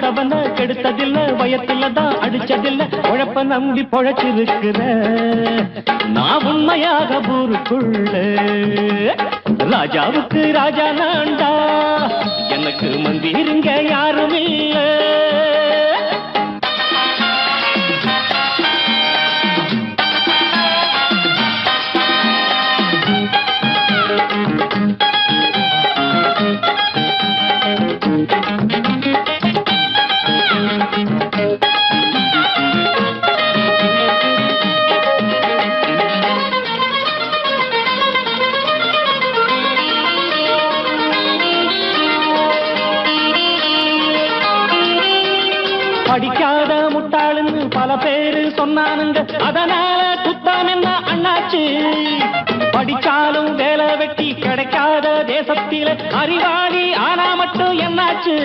அடுத்தவன கெடுத்ததில்ல, வயத்துல தான் அடிச்சதில்ல, உழப்ப நம்பி பொழைச்சிருக்கிற நான் உண்மையாக ஊருக்குள்ள. ராஜாவுக்கு ராஜா நான்டா, எனக்கு மந்திருங்க யாரும் இல்ல. படிக்காத முட்டாளுன்னு பல பேரு சொன்னானுங்க, அதனால குத்தம் என்ன அண்ணாச்சு? படிச்சாலும் வேலை வெட்டி கிடைக்காத தேசத்தில அறிவாளி ஆனா மட்டும் என்னாச்சு?